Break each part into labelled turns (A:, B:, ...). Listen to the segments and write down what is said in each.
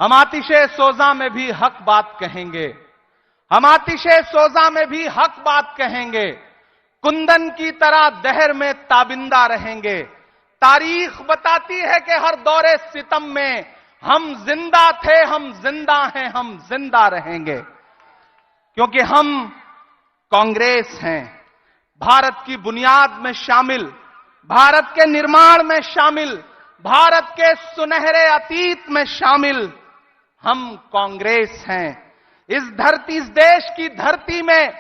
A: हम आतिशे सोजा में भी हक बात कहेंगे, हम आतिशे सोजा में भी हक बात कहेंगे, कुंदन की तरह दहर में ताबिंदा रहेंगे। तारीख बताती है कि हर दौरे सितम में हम जिंदा थे, हम जिंदा हैं, हम जिंदा रहेंगे, क्योंकि हम कांग्रेस हैं। भारत की बुनियाद में शामिल, भारत के निर्माण में शामिल, भारत के सुनहरे अतीत में शामिल हम कांग्रेस हैं। इस देश की धरती में,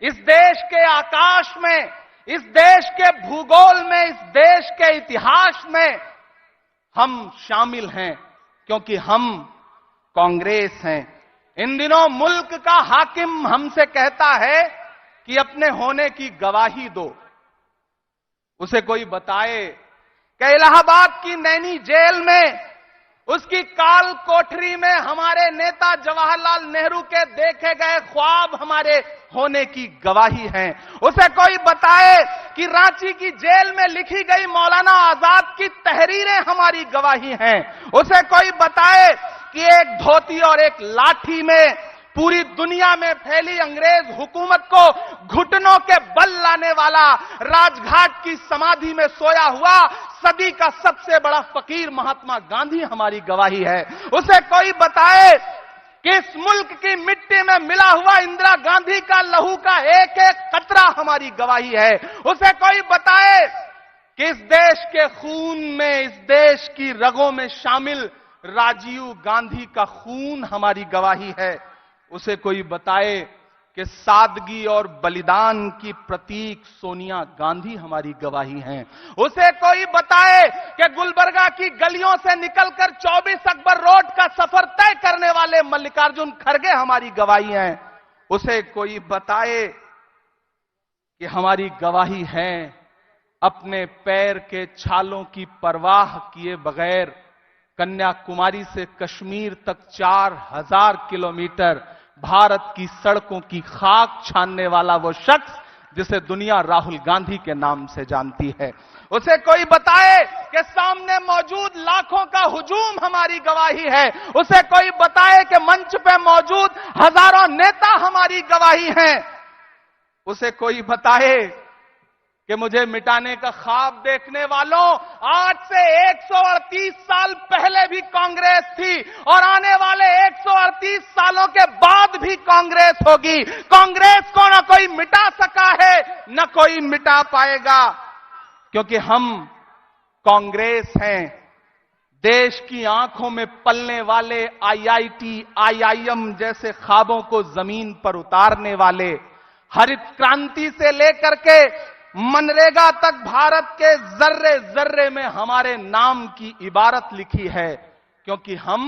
A: इस देश के आकाश में, इस देश के भूगोल में, इस देश के इतिहास में हम शामिल हैं, क्योंकि हम कांग्रेस हैं। इन दिनों मुल्क का हाकिम हमसे कहता है कि अपने होने की गवाही दो। उसे कोई बताए कि इलाहाबाद की नैनी जेल में, उसकी काल कोठरी में हमारे नेता जवाहरलाल नेहरू के देखे गए ख्वाब हमारे होने की गवाही हैं। उसे कोई बताए कि रांची की जेल में लिखी गई मौलाना आजाद की तहरीरें हमारी गवाही हैं। उसे कोई बताए कि एक धोती और एक लाठी में पूरी दुनिया में फैली अंग्रेज हुकूमत को घुटनों के बल लाने वाला, राजघाट की समाधि में सोया हुआ सदी का सबसे बड़ा फकीर महात्मा गांधी हमारी गवाही है। उसे कोई बताए कि इस मुल्क की मिट्टी में मिला हुआ इंदिरा गांधी का लहू का एक एक कतरा हमारी गवाही है। उसे कोई बताए कि इस देश के खून में, इस देश की रगों में शामिल राजीव गांधी का खून हमारी गवाही है। उसे कोई बताए कि सादगी और बलिदान की प्रतीक सोनिया गांधी हमारी गवाही हैं। उसे कोई बताए कि गुलबर्गा की गलियों से निकलकर 24 अकबर रोड का सफर तय करने वाले मल्लिकार्जुन खड़गे हमारी गवाही हैं। उसे कोई बताए कि हमारी गवाही है अपने पैर के छालों की परवाह किए बगैर कन्याकुमारी से कश्मीर तक 4000 किलोमीटर भारत की सड़कों की खाक छानने वाला वो शख्स जिसे दुनिया राहुल गांधी के नाम से जानती है। उसे कोई बताए कि सामने मौजूद लाखों का हुजूम हमारी गवाही है। उसे कोई बताए कि मंच पे मौजूद हजारों नेता हमारी गवाही हैं। उसे कोई बताए कि मुझे मिटाने का ख्वाब देखने वालों, आज से 138 साल पहले भी कांग्रेस थी और आने वाले 138 सालों के बाद भी कांग्रेस होगी। कांग्रेस को न कोई मिटा सका है, न कोई मिटा पाएगा, क्योंकि हम कांग्रेस हैं। देश की आंखों में पलने वाले आईआईटी, आईआईएम जैसे ख्वाबों को जमीन पर उतारने वाले, हरित क्रांति से लेकर के मनरेगा तक भारत के जर्रे जर्रे में हमारे नाम की इबारत लिखी है, क्योंकि हम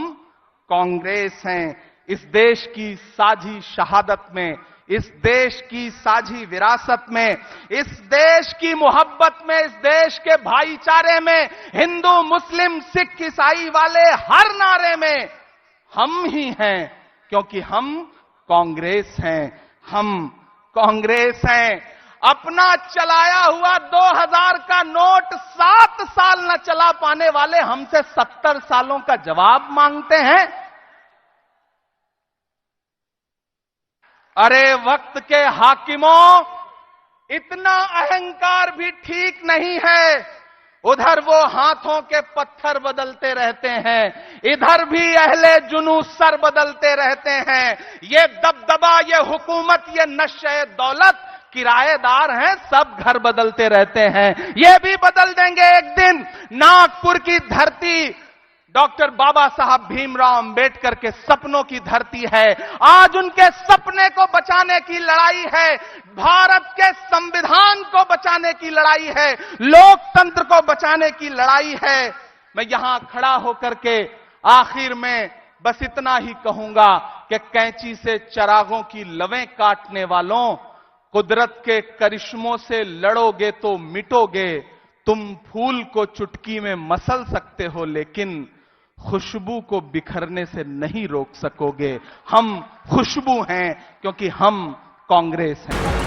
A: कांग्रेस हैं। इस देश की साझी शहादत में, इस देश की साझी विरासत में, इस देश की मोहब्बत में, इस देश के भाईचारे में, हिंदू मुस्लिम सिख ईसाई वाले हर नारे में हम ही हैं, क्योंकि हम कांग्रेस हैं। हम कांग्रेस हैं। अपना चलाया हुआ 2000 का नोट 7 साल न चला पाने वाले हमसे 70 सालों का जवाब मांगते हैं। अरे वक्त के हाकिमों, इतना अहंकार भी ठीक नहीं है। उधर वो हाथों के पत्थर बदलते रहते हैं, इधर भी अहले जुनू सर बदलते रहते हैं। ये दबदबा, ये हुकूमत, ये नशे दौलत किराएदार हैं, सब घर बदलते रहते हैं। ये भी बदल देंगे एक दिन। नागपुर की धरती डॉक्टर बाबा साहब भीमराव अंबेडकर के सपनों की धरती है। आज उनके सपने को बचाने की लड़ाई है, भारत के संविधान को बचाने की लड़ाई है, लोकतंत्र को बचाने की लड़ाई है। मैं यहां खड़ा होकर के आखिर में बस इतना ही कहूंगा कि कैंची से चिरागों की लवें काटने वालों, कुदरत के करिश्मों से लड़ोगे तो मिटोगे। तुम फूल को चुटकी में मसल सकते हो, लेकिन खुशबू को बिखरने से नहीं रोक सकोगे। हम खुशबू हैं, क्योंकि हम कांग्रेस हैं।